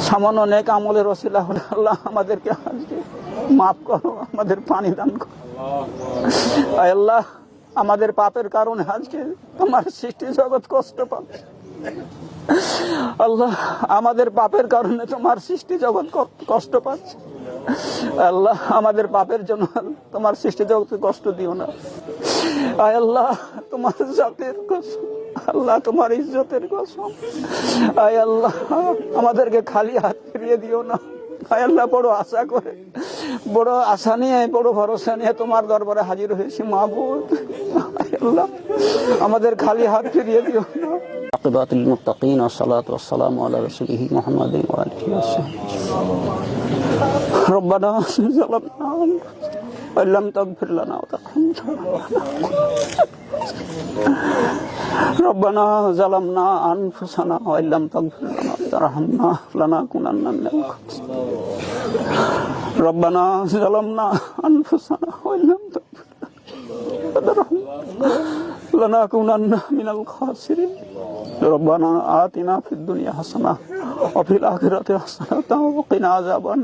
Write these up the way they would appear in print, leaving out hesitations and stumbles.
সামান্য নেক আমলের ওসিলা হলে আল্লাহ আমাদেরকে আজকে মাফ করো, আমাদের পানি দান করো। আল্লাহ আমাদের পাপের কারণে আজকে তোমার সৃষ্টি জগৎ কষ্ট পাচ্ছে। আল্লাহ আমাদের পাপের কারণে তোমার সৃষ্টি জগৎ কষ্ট পাচ্ছে। আল্লাহ আমাদের পাপের জন্য তোমার সৃষ্টি জগৎকে কষ্ট দিও না। আয় আল্লাহ তোমার জাতের কসম, আল্লাহ তোমার ইজ্জতের কসম, আয় আল্লাহ আমাদেরকে খালি হাত ফিরিয়ে দিও না। আয় আল্লাহ বড় আশা করে, বড় আশা নিয়ে, বড় ভরসা নিয়ে তোমার দরবারে হাজির হয়েছি মাবুদ। আয় আল্লাহ আমাদের খালি হাত ফিরিয়ে দিও না। আকিবাতুল মুত্তাকিন ওয়াসসালাতু ওয়াসসালামু আলা রাসূলিহি মুহাম্মাদিন ওয়া আলিহি ওয়াসাহবিহি। রব্বানা যালামনা ওয়া লাম তাগফির লানা ওয়া তারহামনা রব্বানা যালামনা আনফুসানা ওয়া লাম তাগফির লানা ওয়া তারহামনা লানাকুনান্না মিনাল খাসিরিন। রব্বানা যালামনা আনফুসানা ওয়া লাম তাগফির লানা লানাকুনান্না মিনাল খাসিরিন। রব্বানা আতিনা ফিদ দুনিয়া হাসানাহ ওয়া ফিল আখিরাতি হাসানাতাও ওয়া কিনা আযাবান।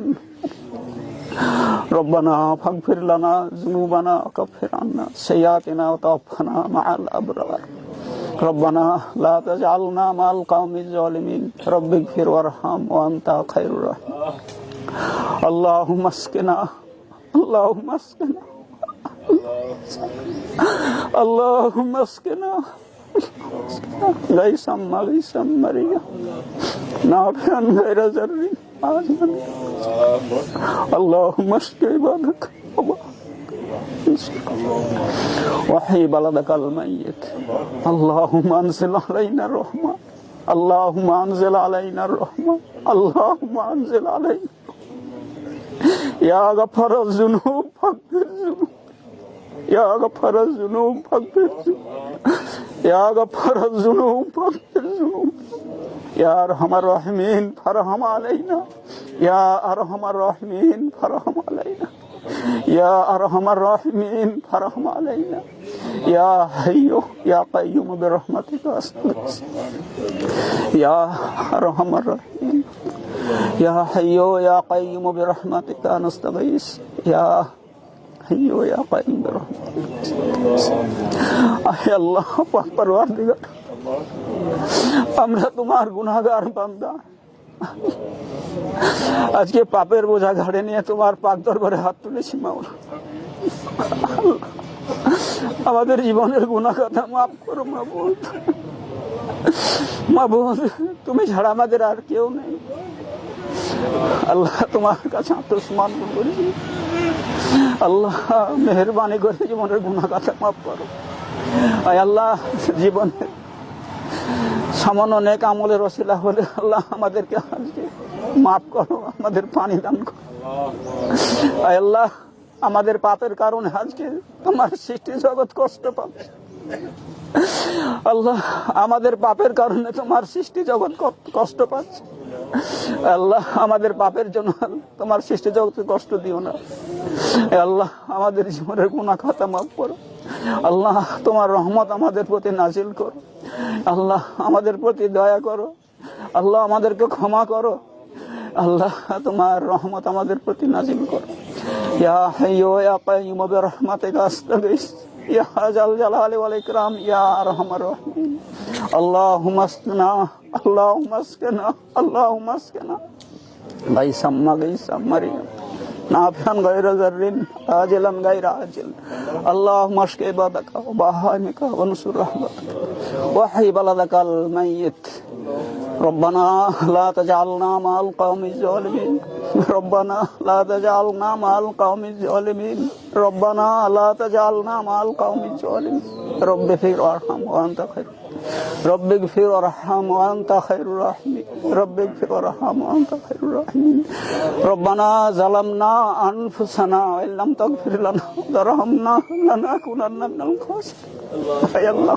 রব্বানা ফাগফির লানা যুনুবানা ওয়া কাফির আন্না সাইয়্যাতিনা ওয়া তাওফানা মা'আল আবরার। রব্বানা লা তাজআলনা মা'আল কওমিজ জালিমিন। রব্বিগফির ওয়ারহাম ওয়া আনতা খায়রুর রাহিমিন। আল্লাহুম্মা আসকিনা, আল্লাহুম্মা আসকিনা, আল্লাহুম্মা আসকিনা গায়সাম মাগিসাম মারিয়া নাফিআন গায়রা যাররিন আজমান। اللهم اشف عبادك وحي بلدك الميت. اللهم انزل علينا الرحمة، اللهم انزل علينا الرحمة، اللهم انزل علينا يا غفار الذنوب فاغفر الذنوب، يا غفار الذنوب فاغفر الذنوب، يا غفار الذنوب فاغفر الذنوب، يا أرحم الراحمين فارحم علينا، يا أرحم الراحمين فارحم علينا، يا أرحم الراحمين فارحم علينا، يا حي يا قيوم برحمتك أستغيث، يا أرحم الراحمين، يا حي يا قيوم برحمتك نستغيث، يا حي يا قيوم برحمتك نستغيث। আয় আল্লাহ পাক পরওয়ারদিগার, আমরা তোমার গুনাহগার বান্দা, আজকে পাপের বোঝা ঘাড়ে নিয়ে তোমার পাক দরবারে হাত তুলেছি মাওলা। আমাদের জীবনের গুনাহ কথা মাফ করো মাবুদ। মাবুদ তুমি ছাড়া আমাদের আর কেউ নেই। আল্লাহ তোমার কাছে আত্মসমর্পণ করেছি। আল্লাহ মেহেরবানি করে জীবনের গুনাহ কথা মাফ করো। আয় আল্লাহ জীবনের সামান্য নেক আমলের ওসিলা হলে আল্লাহ আমাদেরকে আজকে মাফ করো, আমাদের পানি দান করো। আয় আল্লাহ আমাদের পাপের কারণে আজকে তোমার সৃষ্টি জগৎ কষ্ট পাচ্ছে। আল্লাহ আমাদের পাপের কারণে তোমার সৃষ্টি জগৎ কষ্ট পাচ্ছে। আল্লাহ আমাদের পাপের জন্য তোমার সৃষ্টি জগৎকে কষ্ট দিও না। আল্লাহ আমাদের জীবনের গুনাহ খাতা মাফ করো। আল্লাহ তোমার রহমত আমাদের প্রতি নাজিল করো। আল্লাহ আমাদের প্রতি দয়া করো। আল্লাহ আমাদেরকে ক্ষমা করো। আল্লাহ তোমার রহমত আমাদের প্রতি নাজিল করো। ইয়া হাইয়্যু ইয়া কাইয়্যুম বিরহমাতিকা আস্তাগীস, ইয়া জাল জালালি ওয়াল ইকরাম, ইয়া আরহামার রাহিমিন। আল্লাহুম্মা আসকিনা, আল্লাহুম্মা আসকিনা, আল্লাহুম্মা আসকিনা গায়সাম মাগিসাম মারিয়া নাফিআন গায়রা যাররিন আজিলান গায়রা আজিল। আল্লাহুম্মা আশকি ইবাদাকা ওয়া বাহাইমিকা ওয়া নসুর রাহমাতাকা ওয়া হাই বালাদাকাল মাইয়িত। রব্বানা লা তাজআলনা মা'আল কওমিজ জালিমিন, রব্বানা লা তাজআলনা মা'আল কওমিজ জালিমিন, রব্বানা লা তাজআলনা মা'আল কওমিজ জালিমিন। রব্বিগফির ওয়ারহাম ওয়া আনতা খায়রুর, রব্বিগফির ওয়ারহাম ওয়া আনতা খায়রুর রাহিমিন, রব্বিগফির ওয়ারহাম ওয়া আনতা খায়রুর রাহিমিন। রব্বানা যালামনা আনফুসানা ওয়া লাম তাগফির লানা ওয়া তারহামনা লানাকুনান্না মিনাল খাসিরিন।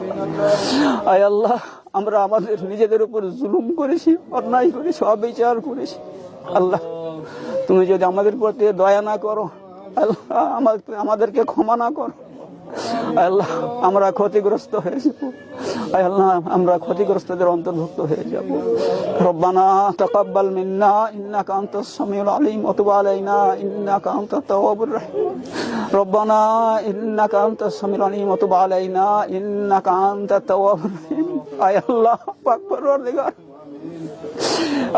আয় আল্লাহ আমরা আমাদের নিজেদের উপর জুলুম করেছি, অন্যায় করেছি, অবিচার করেছি। আল্লাহ তুমি যদি আমাদের প্রতি দয়া না করো, আল্লাহ আমাদেরকে ক্ষমা না করো, আল্লাহ আমরা ক্ষতিগ্রস্ত হয়েছি। আয় আল্লাহ আমরা ক্ষতিগ্রস্তদের অন্তর্ভুক্ত হয়ে যাব। রব্বানা তাকাব্বাল মিন্না ইন্নাকা আনতাস সামিউল আলিম ওয়া তুব আলাইনা ইন্নাকা আনতাত তাওয়াবুর রাহিম। রব্বানা ইন্নাকা আনতাস সামিউল আলিম ওয়া তুব আলাইনা ইন্নাকা আনতাত তাওয়াবুর রাহিম। আয় আল্লাহ পাক পরওয়ারদিগার,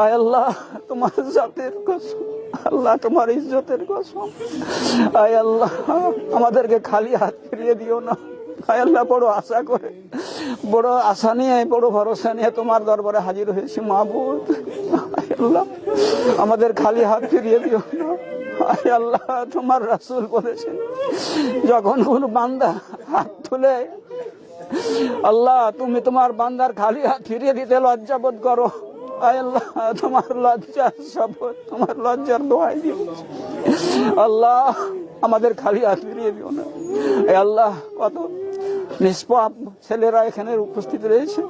আয় আল্লাহ তোমার জাতের কসম, আল্লাহ তোমার ইজ্জতের কসম, আয় আল্লাহ আমাদেরকে খালি হাত ফিরিয়ে দিও না। আয় আল্লাহ বড় আশা করে, বড় আশা নিয়ে, বড় ভরসা নিয়ে তোমার দরবারে হাজির হয়েছি মাবুদ। আয় আল্লাহ আমাদের খালি হাত ফিরিয়ে দিও না। আয় আল্লাহ তোমার রাসূল বলেছেন, যখন কোনো বান্দা হাত তুলে আল্লাহ তুমি তোমার বান্দার খালি হাত ফিরিয়ে দিতে লজ্জা বোধ করো। আয় আল্লাহ তোমার লজ্জার শপথ, তোমার লজ্জার দোহাই দিও আল্লাহ আমাদের খালি হাত ফিরিয়ে দিও না। আয় আল্লাহ কত নিষ্পাপ ছেলেরা এখানে উপস্থিত রয়েছে,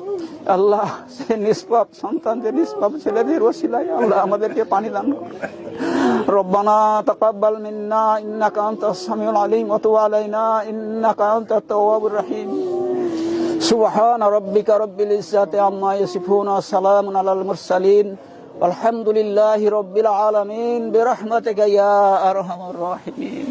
আল্লাহ সেই নিষ্পাপ সন্তানদের, নিষ্পাপ ছেলেদের ওসিলায় আল্লাহ আমাদেরকে পানি দান করো। রব্বানা তাকাব্বাল মিন্না ইন্নাকা আনতাস সামিউল আলিম ওয়া তুব আলাইনা ইন্নাকা আনতাত তাওয়াবুর রাহিম। সুবহানা রাব্বিকা রাব্বিল ইজ্জাতি আম্মা ইয়াসিফুন ওয়া সালামুন আলাল মুরসালিন আলহামদুলিল্লাহি রাব্বিল আলামিন বিরহমাতিকা ইয়া আরহামার রাহিমিন।